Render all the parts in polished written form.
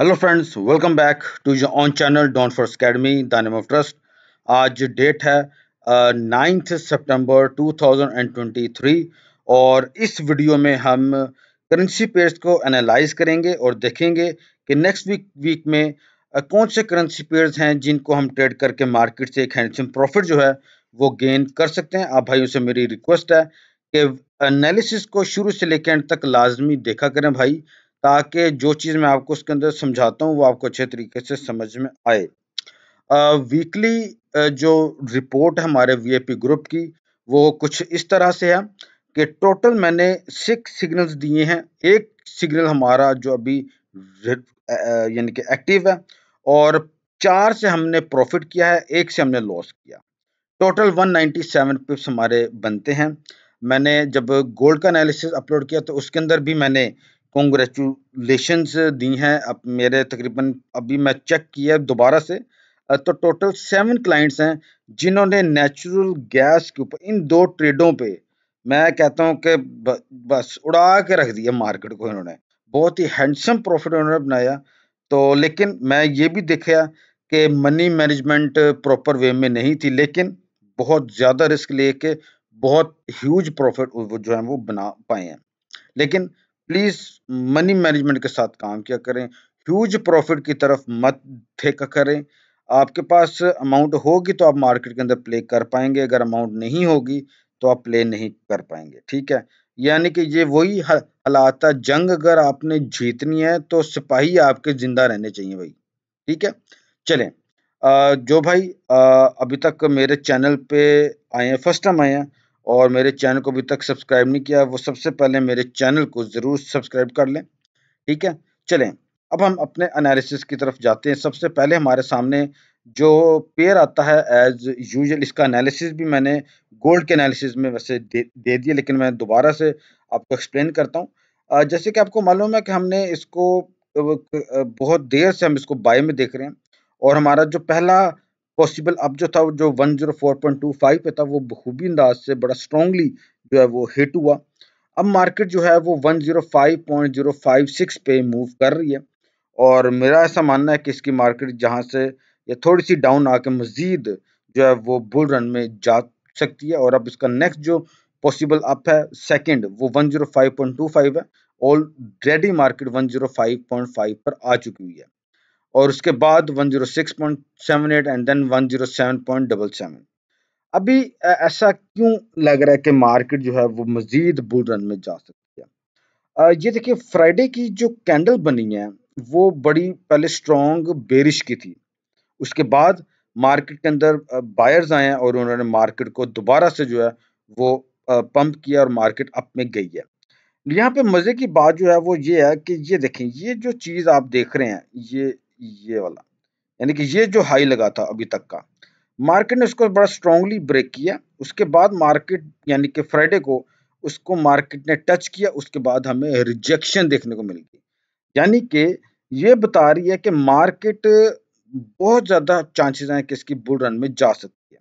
Hello friends, welcome back to your own channel Don Force Academy the name of trust. आज डेट है 9 सितंबर 2023 और इस वीडियो में हम करेंसी पेयर्स को एनालाइज करेंगे और देखेंगे कि नेक्स्ट वीक में कौन से करेंसी पेयर्स हैं जिनको हम ट्रेड करके मार्केट से एक हैंडसम प्रॉफिट जो है वो गेन कर सकते हैं। आप भाइयों से मेरी रिक्वेस्ट है कि एनालिसिस को शुरू से लेकर एंड तक लाजमी देखा करें भाई, ताकि जो चीज़ मैं आपको उसके अंदर समझाता हूँ वो आपको अच्छे तरीके से समझ में आए। वीकली जो रिपोर्ट है हमारे वीआईपी ग्रुप की वो कुछ इस तरह से है कि टोटल मैंने 6 सिग्नल्स दिए हैं। एक सिग्नल हमारा जो अभी यानी कि एक्टिव है और 4 से हमने प्रॉफिट किया है, एक से हमने लॉस किया। टोटल 197 पिप्स हमारे बनते हैं। मैंने जब गोल्ड का एनालिसिस अपलोड किया तो उसके अंदर भी मैंने कॉन्ग्रेचुलेशंस दी हैं। अब मेरे तकरीबन अभी मैं चेक किया दोबारा से तो टोटल 7 क्लाइंट्स हैं जिन्होंने नेचुरल गैस के ऊपर इन दो ट्रेडों पे मैं कहता हूँ कि बस उड़ा के रख दिया मार्केट को। इन्होंने बहुत ही हैंडसम प्रॉफिट उन्होंने बनाया। तो लेकिन मैं ये भी देखा कि मनी मैनेजमेंट प्रॉपर वे में नहीं थी, लेकिन बहुत ज़्यादा रिस्क लेके बहुत ह्यूज प्रॉफिट वो जो है वो बना पाए हैं। लेकिन प्लीज़ मनी मैनेजमेंट के साथ काम किया करें, ह्यूज प्रॉफिट की तरफ मत फेंका करें। आपके पास अमाउंट होगी तो आप मार्केट के अंदर प्ले कर पाएंगे, अगर अमाउंट नहीं होगी तो आप प्ले नहीं कर पाएंगे। ठीक है, यानी कि ये वही हालात है, जंग अगर आपने जीतनी है तो सिपाही आपके जिंदा रहने चाहिए भाई। ठीक है, चलें। जो भाई अभी तक मेरे चैनल पे आए हैं, फर्स्ट टाइम आए हैं और मेरे चैनल को अभी तक सब्सक्राइब नहीं किया, वो सबसे पहले मेरे चैनल को ज़रूर सब्सक्राइब कर लें। ठीक है, चलें। अब हम अपने एनालिसिस की तरफ जाते हैं। सबसे पहले हमारे सामने जो पेयर आता है एज यूजुअल, इसका एनालिसिस भी मैंने गोल्ड के एनालिसिस में वैसे दे दिया, लेकिन मैं दोबारा से आपको एक्सप्लेन करता हूँ। जैसे कि आपको मालूम है कि हमने इसको बहुत देर से हम इसको बाय में देख रहे हैं और हमारा जो पहला पॉसिबल अप जो था, जो 104.25 पे था, वो बखूबी अंदाज से बड़ा स्ट्रांगली जो है वो हिट हुआ। अब मार्केट जो है वो 105.056 पे मूव कर रही है और मेरा ऐसा मानना है कि इसकी मार्केट जहां से ये थोड़ी सी डाउन आके मजीद जो है वो बुल रन में जा सकती है। और अब इसका नेक्स्ट जो पॉसिबल अप है सेकंड, वो 105.25 है। ऑलरेडी मार्केट 105.5 पर आ चुकी हुई है और उसके बाद 106.78 एंड देन 107.77। अभी ऐसा क्यों लग रहा है कि मार्केट जो है वो मजीद बुल रन में जा सकती है? ये देखिए, फ्राइडे की जो कैंडल बनी है वो बड़ी पहले स्ट्रॉन्ग बेरिश की थी। उसके बाद मार्केट के अंदर बायर्स आए हैं और उन्होंने मार्केट को दोबारा से जो है वो पंप किया और मार्केट अप में गई है। यहाँ पे मजे की बात जो है वो ये है कि ये देखें, ये जो चीज आप देख रहे हैं, ये वाला, यानी कि ये जो हाई लगा था अभी तक का, मार्केट ने उसको बड़ा स्ट्रांगली ब्रेक किया। उसके बाद मार्केट यानी कि फ्राइडे को उसको मार्केट ने टच किया, उसके बाद हमें रिजेक्शन देखने को मिल गई। यानी कि ये बता रही है कि मार्केट बहुत ज्यादा चांसेस हैं कि इसकी बुल रन में जा सकती है।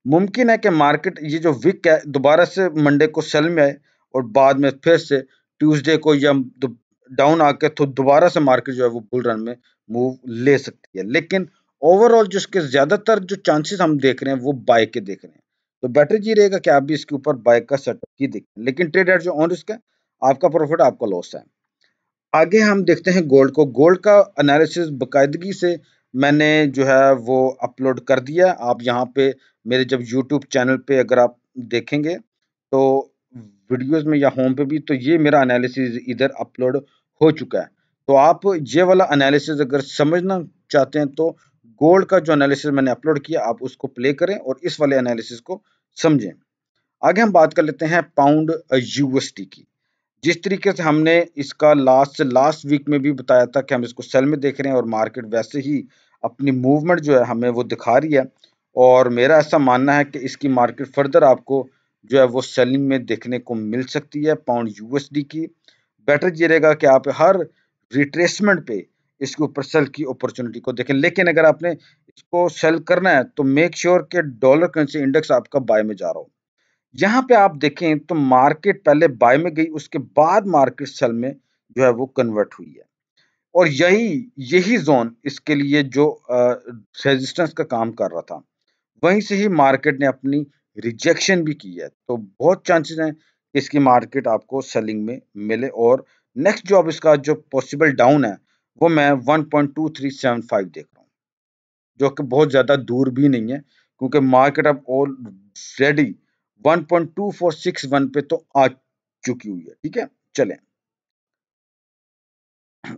मुमकिन है कि मार्केट ये जो वीक है दोबारा से मंडे को सेल में आए और बाद में फिर से ट्यूसडे को या डाउन आके तो दोबारा से मार्केट जो है वो बुल रन में मूव ले सकती है। लेकिन ओवरऑल जो इसके ज्यादातर जो चांसेस हम देख रहे हैं वो बाय के देख रहे हैं, तो बेटर ये रहेगा कि आप भी इसके ऊपर बाय का सेटअप ही देखें। लेकिन ट्रेड एट जो ऑन रिस्क है, आपका प्रॉफिट आपका लॉस है। आगे हम देखते हैं गोल्ड को। गोल्ड का एनालिसिस बाकायदगी से मैंने जो है वो अपलोड कर दिया। आप यहाँ पे मेरे जब यूट्यूब चैनल पे अगर आप देखेंगे तो वीडियोस में या होम पे भी, तो ये मेरा एनालिसिस इधर अपलोड हो चुका है। तो आप ये वाला एनालिसिस अगर समझना चाहते हैं तो गोल्ड का जो एनालिसिस मैंने अपलोड किया आप उसको प्ले करें और इस वाले एनालिसिस को समझें। आगे हम बात कर लेते हैं पाउंड यूएसडी की। जिस तरीके से हमने इसका लास्ट वीक में भी बताया था कि हम इसको सेल में देख रहे हैं और मार्केट वैसे ही अपनी मूवमेंट जो है हमें वो दिखा रही है और मेरा ऐसा मानना है कि इसकी मार्केट फर्दर आपको जो है वो सेलिंग में देखने को मिल सकती है पाउंड यूएसडी की। बेटर ये रहेगा कि आप हर रिट्रेसमेंट पे इसके ऊपर सेल की अपॉर्चुनिटी को देखें। लेकिन अगर आपने इसको सेल करना है तो मेक श्योर कि डॉलर करेंसी इंडेक्स आपका बाय में जा रहा हो। यहाँ पे आप देखें तो मार्केट पहले बाय में गई, उसके बाद मार्केट सेल में जो है वो कन्वर्ट हुई है। और यही जोन इसके लिए जो रेजिस्टेंस का काम कर रहा था, वहीं से ही मार्केट ने अपनी रिजेक्शन भी की है। तो बहुत चांसेस हैं कि इसकी मार्केट आपको सेलिंग में मिले, और नेक्स्ट जो अब इसका जो पॉसिबल डाउन है वो मैं 1.2375 देख रहा हूँ, जो कि बहुत ज़्यादा दूर भी नहीं है, क्योंकि मार्केट अब ऑलरेडी 1.2461 पे तो आ चुकी हुई है। ठीक है, चलें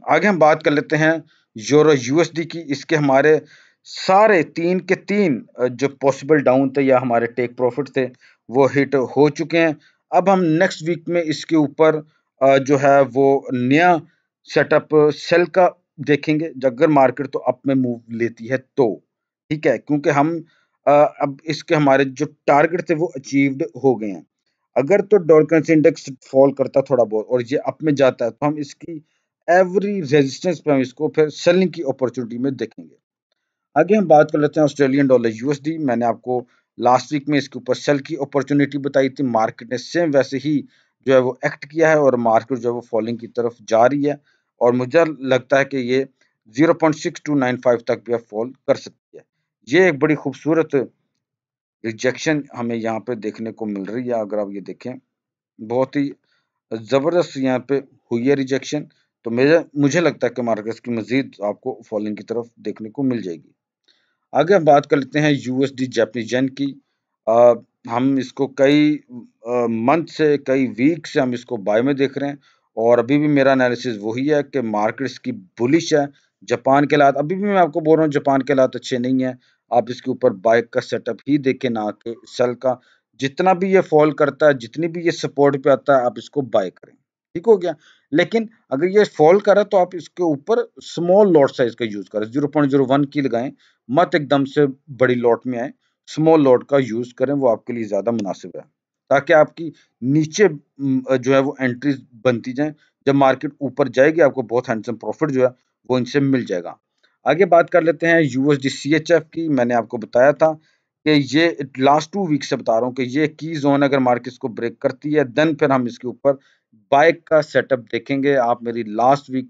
आगे हम बात कर लेते हैं यूरो यूएसडी की। इसके हमारे सारे तीन के तीन जो पॉसिबल डाउन थे या हमारे टेक प्रॉफिट थे वो हिट हो चुके हैं। अब हम नेक्स्ट वीक में इसके ऊपर जो है वो नया सेटअप सेल का देखेंगे, अगर मार्केट तो अप में मूव लेती है तो। ठीक है, क्योंकि हम अब इसके हमारे जो टारगेट थे वो अचीव्ड हो गए हैं। अगर तो डॉलर करेंसी इंडेक्स फॉल करता थोड़ा बहुत और ये अप में जाता है, तो हम इसकी एवरी रेजिस्टेंस पे हम इसको फिर सेलिंग की अपॉर्चुनिटी में देखेंगे। आगे हम बात कर लेते हैं ऑस्ट्रेलियन डॉलर यूएसडी। मैंने आपको लास्ट वीक में इसके ऊपर सेल की अपॉर्चुनिटी बताई थी, मार्केट ने सेम वैसे ही जो है वो एक्ट किया है और मार्केट जो है वो फॉलिंग की तरफ जा रही है, और मुझे लगता है कि ये 0.6295 तक भी फॉल कर सकती है। ये एक बड़ी खूबसूरत रिजेक्शन हमें यहाँ पे देखने को मिल रही है। अगर आप ये देखें, बहुत ही ज़बरदस्त यहाँ पे हुई है रिजेक्शन। तो मुझे लगता है कि मार्केट की मजीद आपको फॉलिंग की तरफ देखने को मिल जाएगी। आगे हम बात कर लेते हैं यूएसडी जापानीज येन की। अ, हम इसको कई मंथ से कई वीक से हम इसको बाय में देख रहे हैं, और अभी भी मेरा एनालिसिस वही है कि मार्केट्स की बुलिश है। जापान के हालात अभी भी मैं आपको बोल रहा हूँ, जापान के हालात अच्छे नहीं है। आप इसके ऊपर बाय का सेटअप ही देखें, ना कि सेल का। जितना भी ये फॉल करता है, जितनी भी ये सपोर्ट पे आता है, आप इसको बाय करें। ठीक हो गया। लेकिन अगर ये फॉल करे तो आप इसके ऊपर स्मॉल लॉट साइज का यूज करें, 0.01 की लगाएं, मत एकदम से बड़ी लॉट में आए। स्मॉल लॉट का यूज करें, वो आपके लिए ज्यादा मुनासिब है, ताकि आपकी नीचे जो है वो एंट्रीज बनती जाएं। जब मार्केट ऊपर जाएगी, आपको बहुत हैंडसम प्रॉफिट जो है वो इनसे मिल जाएगा। आगे बात कर लेते हैं यूएसडी सीएचएफ की। मैंने आपको बताया था कि ये लास्ट 2 वीक से बता रहा हूँ कि ये की जोन अगर मार्केट को ब्रेक करती है, देन फिर हम इसके ऊपर बाय का सेटअप देखेंगे। आप मेरी लास्ट वीक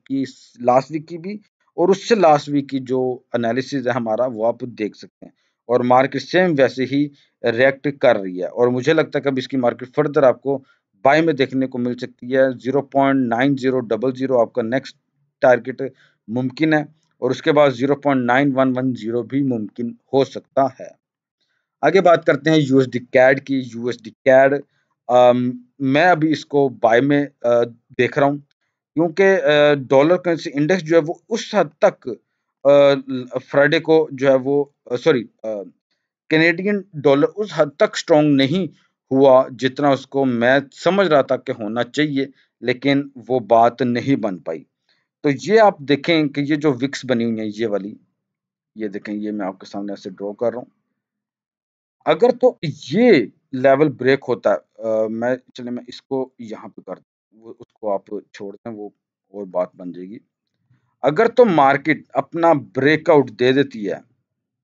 की भी और उससे लास्ट वीक की जो एनालिसिस है हमारा, वो आप देख सकते हैं, और मार्केट सेम वैसे ही रिएक्ट कर रही है। और मुझे लगता है कि अब इसकी मार्केट फर्दर आपको बाय में देखने को मिल सकती है। 0.9000 आपका नेक्स्ट टारगेट मुमकिन है, और उसके बाद 0.9110 भी मुमकिन हो सकता है। आगे बात करते हैं यूएसडी कैड की। यूएसडी कैड मैं अभी इसको बाय में देख रहा हूँ, क्योंकि डॉलर करेंसी इंडेक्स जो है वो उस हद तक फ्राइडे को जो है वो सॉरी कैनेडियन डॉलर उस हद तक स्ट्रॉन्ग नहीं हुआ जितना उसको मैं समझ रहा था कि होना चाहिए, लेकिन वो बात नहीं बन पाई। तो ये आप देखें कि ये जो विक्स बनी हुई है, ये वाली, ये देखें, ये मैं आपके सामने ऐसे ड्रॉ कर रहा हूँ। अगर तो ये लेवल ब्रेक होता है, मैं इसको यहाँ पे कर वो उसको आप छोड़ दें, वो और बात बन जाएगी। अगर तो मार्केट अपना ब्रेकआउट दे देती है,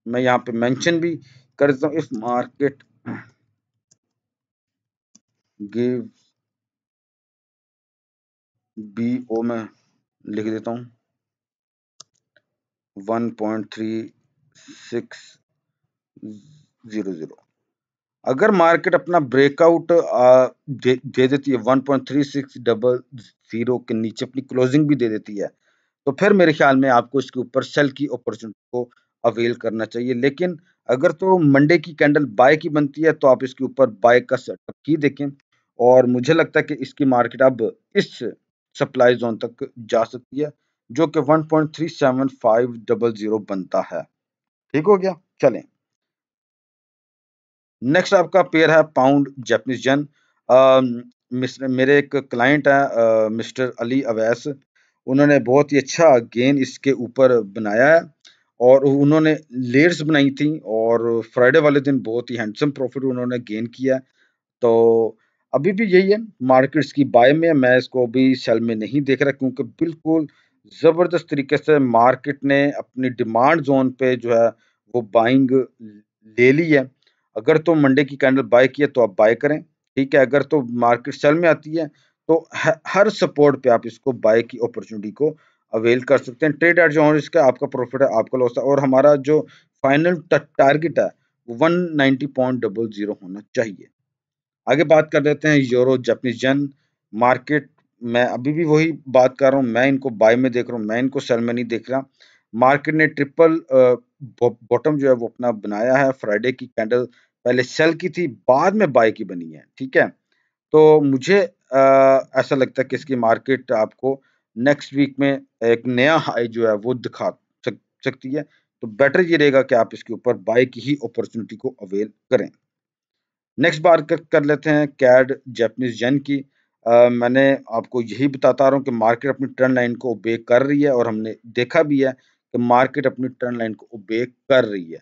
मैं यहाँ पे मेंशन भी कर देता हूँ, if market give B O में लिख देता हूँ 1.3600। अगर मार्केट अपना ब्रेकआउट दे देती है 1.3600 के नीचे, अपनी क्लोजिंग भी दे देती है, तो फिर मेरे ख्याल में आपको इसके ऊपर सेल की अपॉर्चुनिटी को अवेल करना चाहिए। लेकिन अगर तो मंडे की कैंडल बाय की बनती है, तो आप इसके ऊपर बाय का सेटअप ही देखें, और मुझे लगता है कि इसकी मार्केट अब इस सप्लाई जोन तक जा सकती है, जो कि 1.37500 बनता है। ठीक हो गया, चलें नेक्स्ट आपका पेयर है पाउंड जापानीज येन। मेरे एक क्लाइंट है मिस्टर अली अवैस, उन्होंने बहुत ही अच्छा गेन इसके ऊपर बनाया है, और उन्होंने लेयर्स बनाई थी, और फ्राइडे वाले दिन बहुत ही हैंडसम प्रॉफिट उन्होंने गेन किया है। तो अभी भी यही है, मार्केट्स की बाय में, मैं इसको अभी सेल में नहीं देख रहा, क्योंकि बिल्कुल जबरदस्त तरीके से मार्केट ने अपनी डिमांड जोन पे जो है वो बाइंग ले ली है। अगर तो मंडे की कैंडल बाय की है तो आप बाय करें, ठीक है। अगर तो मार्केट सेल में आती है, तो हर सपोर्ट पे आप इसको बाय की अपॉर्चुनिटी को अवेल कर सकते हैं। ट्रेड एट जो ऑन रिस्क है, आपका प्रॉफिट है, आपका लॉस है, और हमारा जो फाइनल टारगेट है वो 190.00 होना चाहिए। आगे बात कर लेते हैं यूरो जापानीज जेन मार्केट। मैं अभी भी वही बात कर रहा हूँ, मैं इनको बाय में देख रहा हूँ, मैं इनको सेल में नहीं देख रहा। मार्केट ने ट्रिपल बॉटम जो है वो अपना बनाया है। फ्राइडे की कैंडल पहले सेल की थी, बाद में बाय की बनी है, ठीक है। तो मुझे ऐसा लगता है कि इसकी मार्केट आपको नेक्स्ट वीक में एक नया हाई जो है वो दिखा सकती है। तो बेटर ये रहेगा कि आप इसके ऊपर बाय की ही अपॉर्चुनिटी को अवेल करें। नेक्स्ट बात कर लेते हैं कैड जापानीज जेन की। मैंने आपको यही बताता आ रहा हूँ कि मार्केट अपनी ट्रेंड लाइन को ओबे कर रही है, और हमने देखा भी है कि मार्केट अपनी ट्रेंड लाइन को ओबे कर रही है।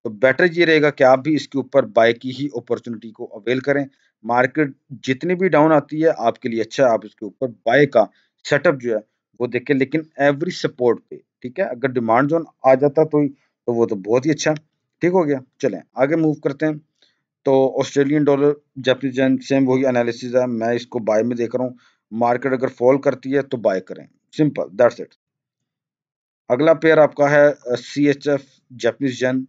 तो बेटर ये रहेगा कि आप भी इसके ऊपर बाय की ही अपॉर्चुनिटी को अवेल करें। मार्केट जितनी भी डाउन आती है आपके लिए अच्छा है, आप इसके ऊपर बाय का सेटअप जो है वो देखें, लेकिन एवरी सपोर्ट पे, ठीक है। अगर डिमांड जोन आ जाता तो वो तो बहुत ही अच्छा, ठीक हो गया। चलें आगे मूव करते हैं। तो ऑस्ट्रेलियन डॉलर जापानीज जेन सेम वही एनालिसिस है, मैं इसको बाय में देख रहा हूँ। मार्केट अगर फॉल करती है तो बाय करें, सिंपल दैट्स इट। अगला पेयर आपका है CHF जापानीज जेन।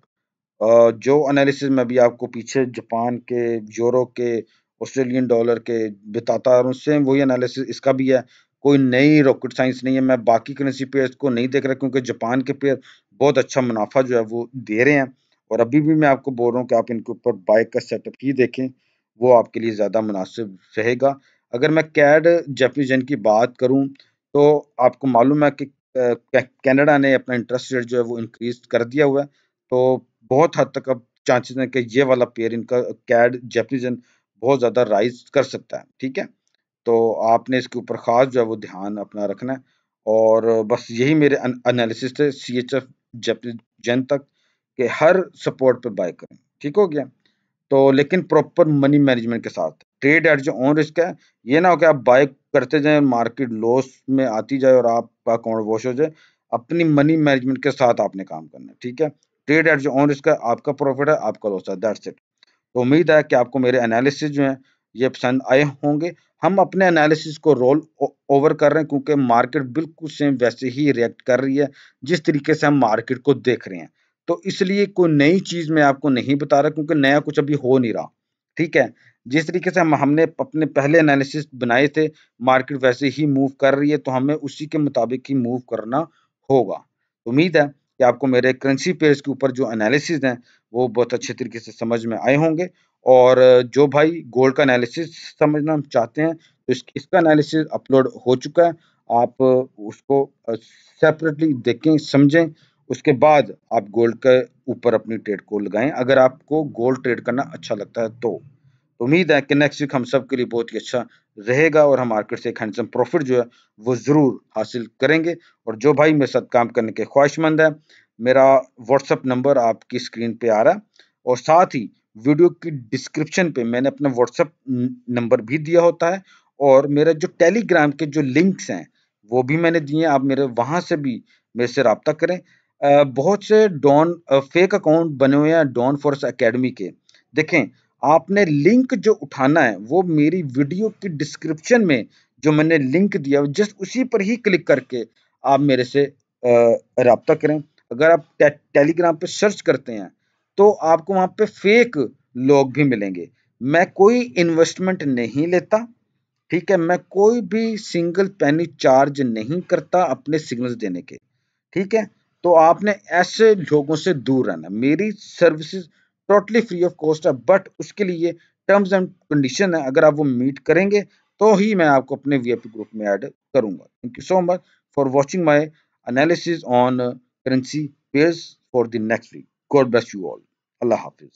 जो एनालिसिस मैं भी आपको पीछे जापान के, यूरो के, ऑस्ट्रेलियन डॉलर के बताता आ रहा हूँ, सेम वही एनालिसिस इसका भी है। कोई नई रॉकेट साइंस नहीं है। मैं बाकी करेंसी पेयर्स को नहीं देख रहा क्योंकि जापान के पेयर बहुत अच्छा मुनाफा जो है वो दे रहे हैं, और अभी भी मैं आपको बोल रहा हूँ कि आप इनके ऊपर बाय का सेटअप ही देखें, वो आपके लिए ज़्यादा मुनासिब रहेगा। अगर मैं कैड जापानीज जेन की बात करूँ तो आपको मालूम है कि कनाडा ने अपना इंटरेस्ट रेट जो है वो इंक्रीज कर दिया हुआ है। तो बहुत हद तक अब चांसेस हैं कि ये वाला पेयर इनका कैड जापानीज बहुत ज्यादा राइज कर सकता है, ठीक है। तो आपने इसके ऊपर खास जो है वो ध्यान अपना रखना है। और बस यही मेरे एनालिसिस थे CHF जापानीज तक के हर सपोर्ट पे बाय करें, ठीक हो गया। तो लेकिन प्रॉपर मनी मैनेजमेंट के साथ। ट्रेड एट जो ऑन रिस्क है, ये ना हो कि आप बाय करते जाएं, मार्केट लॉस में आती जाए और आपका अकाउंट वॉश हो जाए। अपनी मनी मैनेजमेंट के साथ आपने काम करना है, ठीक है। ट्रेड एट जो ऑन रिस्क है, आपका प्रॉफिट है, आपका लॉस है, दैट्स इट। तो उम्मीद है कि आपको मेरे एनालिसिस जो हैं ये पसंद आए होंगे। हम अपने एनालिसिस को रोल ओवर कर रहे हैं क्योंकि मार्केट बिल्कुल सेम वैसे ही रिएक्ट कर रही है जिस तरीके से हम मार्केट को देख रहे हैं। तो इसलिए कोई नई चीज मैं आपको नहीं बता रहा क्योंकि नया कुछ अभी हो नहीं रहा, ठीक है। जिस तरीके से हमने अपने पहले एनालिसिस बनाए थे, मार्केट वैसे ही मूव कर रही है, तो हमें उसी के मुताबिक ही मूव करना होगा। उम्मीद है कि आपको मेरे करेंसी पेयर्स के ऊपर जो एनालिसिस हैं वो बहुत अच्छे तरीके से समझ में आए होंगे। और जो भाई गोल्ड का एनालिसिस समझना चाहते हैं तो इसका एनालिसिस अपलोड हो चुका है। आप उसको सेपरेटली देखें, समझें, उसके बाद आप गोल्ड के ऊपर अपनी ट्रेड को लगाएं, अगर आपको गोल्ड ट्रेड करना अच्छा लगता है तो। उम्मीद है कि नेक्स्ट वीक हम सब के लिए बहुत ही अच्छा रहेगा और हम मार्केट से एक हैंडसम प्रॉफिट जो है वो जरूर हासिल करेंगे। और जो भाई मेरे साथ काम करने के ख्वाहिशमंद है, मेरा व्हाट्सएप नंबर आपकी स्क्रीन पे आ रहा है, और साथ ही वीडियो की डिस्क्रिप्शन पे मैंने अपना व्हाट्सएप नंबर भी दिया होता है, और मेरा जो टेलीग्राम के जो लिंक्स हैं वो भी मैंने दिए हैं। आप मेरे वहां से भी मेरे से रब्ता करें। बहुत से डॉन फेक अकाउंट बने हुए हैं डॉन फोर्स एकेडमी के। देखें, आपने लिंक जो उठाना है वो मेरी वीडियो की डिस्क्रिप्शन में जो मैंने लिंक दिया जस्ट उसी पर ही क्लिक करके आप मेरे से रब्ता करें। अगर आप टेलीग्राम पे सर्च करते हैं तो आपको वहां पे फेक लोग भी मिलेंगे। मैं कोई इन्वेस्टमेंट नहीं लेता, ठीक है। मैं कोई भी सिंगल पेनी चार्ज नहीं करता अपने सिग्नल्स देने के, ठीक है। तो आपने ऐसे लोगों से दूर रहना। मेरी services totally free of cost है, बट उसके लिए टर्म्स एंड कंडीशन है, अगर आप वो मीट करेंगे तो ही मैं आपको अपने VIP ग्रुप में ऐड करूंगा। Thank you so much for watching my analysis on currency pairs for the next week. God bless you all. अल्लाह हाफिज।